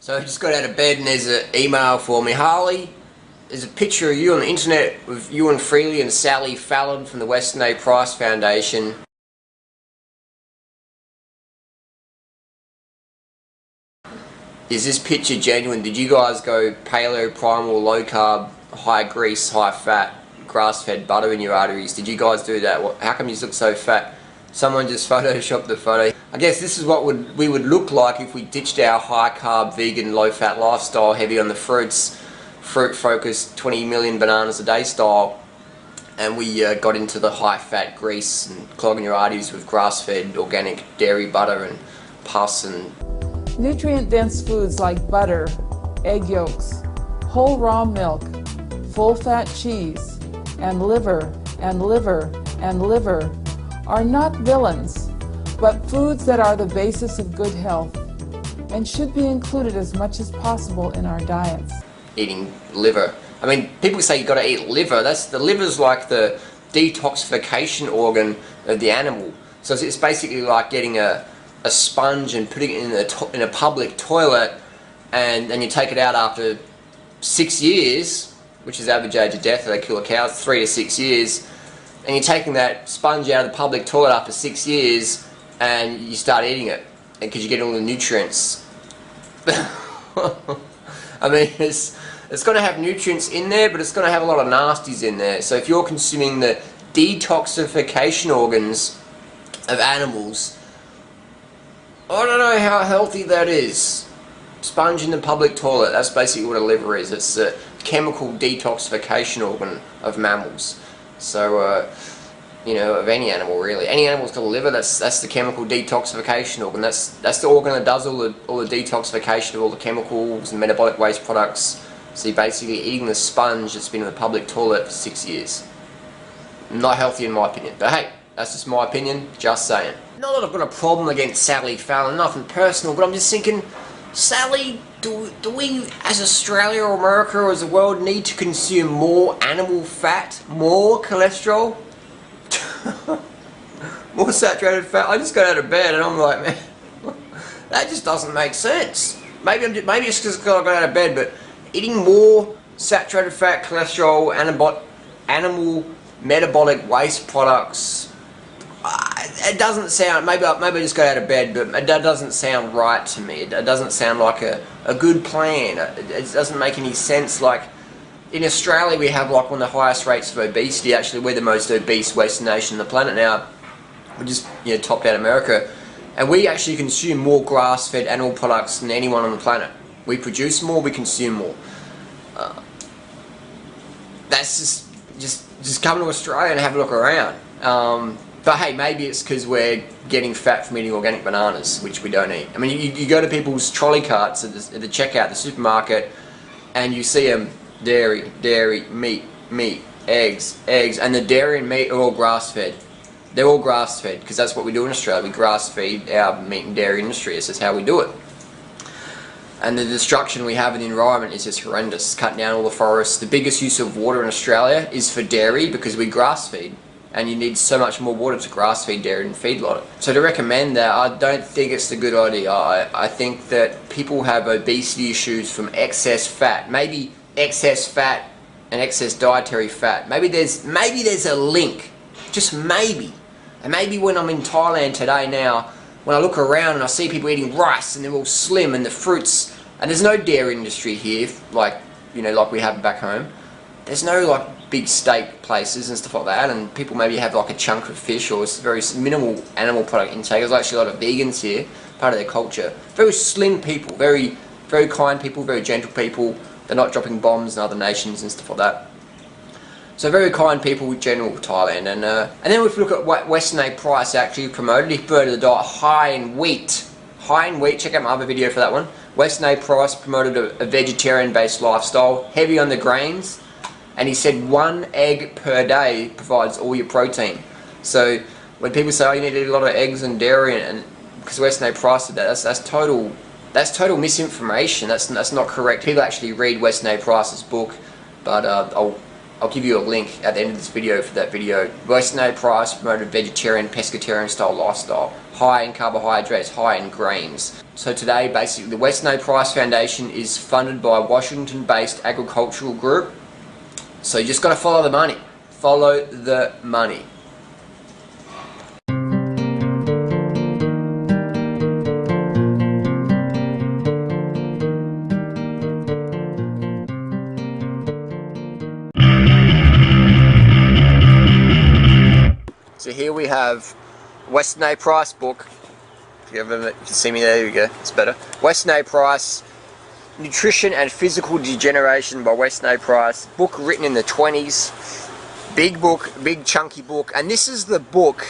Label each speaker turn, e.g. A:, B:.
A: So I just got out of bed and there's an email for me. Harley, there's a picture of you on the internet with you and Freelee and Sally Fallon from the Weston A Price Foundation. Is this picture genuine? Did you guys go paleo, primal, low carb, high grease, high fat, grass-fed butter in your arteries? Did you guys do that? How come you look so fat? Someone just photoshopped the photo. I guess this is what we would look like if we ditched our high carb, vegan, low fat lifestyle, heavy on the fruits, fruit focused 20 million bananas a day style, and we got into the high fat grease and clogging your arteries with grass-fed organic dairy butter and pus and
B: nutrient-dense foods like butter, egg yolks, whole raw milk, full-fat cheese, and liver, and liver, and liver are not villains, but foods that are the basis of good health and should be included as much as possible in our diets.
A: Eating liver. I mean, people say you've got to eat liver. The liver's like the detoxification organ of the animal. So it's basically like getting a sponge and putting it in a public toilet, and then you take it out after 6 years, which is the average age of death that they kill a cow, 3 to 6 years, and you're taking that sponge out of the public toilet after 6 years and you start eating it because you get all the nutrients. I mean, it's going to have nutrients in there, but it's going to have a lot of nasties in there. So if you're consuming the detoxification organs of animals, I don't know how healthy that is. Sponge in the public toilet, that's basically what a liver is. It's a chemical detoxification organ of mammals. So, you know, of any animal really. Any animal's got a liver, that's the chemical detoxification organ. That's the organ that does all the detoxification of all the chemicals and metabolic waste products. So you're basically eating the sponge that's been in the public toilet for 6 years. Not healthy in my opinion. But hey, that's just my opinion, just saying. Not that I've got a problem against Sally Fallon, nothing personal, but I'm just thinking, Sally, do we as Australia or America or as a world need to consume more animal fat, more cholesterol, more saturated fat? I just got out of bed and I'm like, man, that just doesn't make sense. Maybe it's because I got out of bed, but eating more saturated fat, cholesterol, animal metabolic waste products, it doesn't sound, maybe I just got out of bed, but that doesn't sound right to me. It doesn't sound like a good plan. It doesn't make any sense. Like, in Australia we have like one of the highest rates of obesity. Actually, we're the most obese Western nation on the planet now. We just, you know, topped out America. And we actually consume more grass-fed animal products than anyone on the planet. We produce more, we consume more. That's just come to Australia and have a look around. But hey, maybe it's because we're getting fat from eating organic bananas, which we don't eat. I mean, you go to people's trolley carts at the checkout, the supermarket, and you see them dairy, meat, eggs, and the dairy and meat are all grass-fed. They're all grass-fed because that's what we do in Australia. We grass-feed our meat and dairy industry. This is how we do it. And the destruction we have in the environment is just horrendous. Cutting down all the forests. The biggest use of water in Australia is for dairy because we grass-feed. And you need so much more water to grass-feed dairy and feedlot it. So to recommend that, I don't think it's a good idea. I think that people have obesity issues from excess fat. Maybe excess fat and excess dietary fat. Maybe there's a link. Just maybe. And maybe when I'm in Thailand today now, when I look around and I see people eating rice and they're all slim and the fruits, and there's no dairy industry here, like, you know, like we have back home. There's no like big steak places and stuff like that, and people maybe have like a chunk of fish or it's very minimal animal product intake. There's actually a lot of vegans here, part of their culture. Very slim people, very kind people, very gentle people. They're not dropping bombs in other nations and stuff like that. So very kind people in general, Thailand. And then if we look at what Weston A Price actually promoted, he promoted the diet high in wheat. High in wheat, check out my other video for that one. Weston A Price promoted a vegetarian-based lifestyle, heavy on the grains, and he said 1 egg per day provides all your protein. So when people say, oh, you need to eat a lot of eggs and dairy, and because Weston A Price did that, that's total misinformation. That's not correct. People actually read Weston A Price's book, but I'll I'll give you a link at the end of this video for that video. Weston A Price promoted vegetarian, pescatarian style lifestyle. High in carbohydrates, high in greens. So today, basically, the Weston A Price Foundation is funded by a Washington-based agricultural group. So you just got to follow the money. Follow the money. So here we have Weston A Price book. If you can see me there, you go, it's better. Weston A Price, Nutrition and Physical Degeneration by Weston A Price. Book written in the 20s. Big book, big chunky book. And this is the book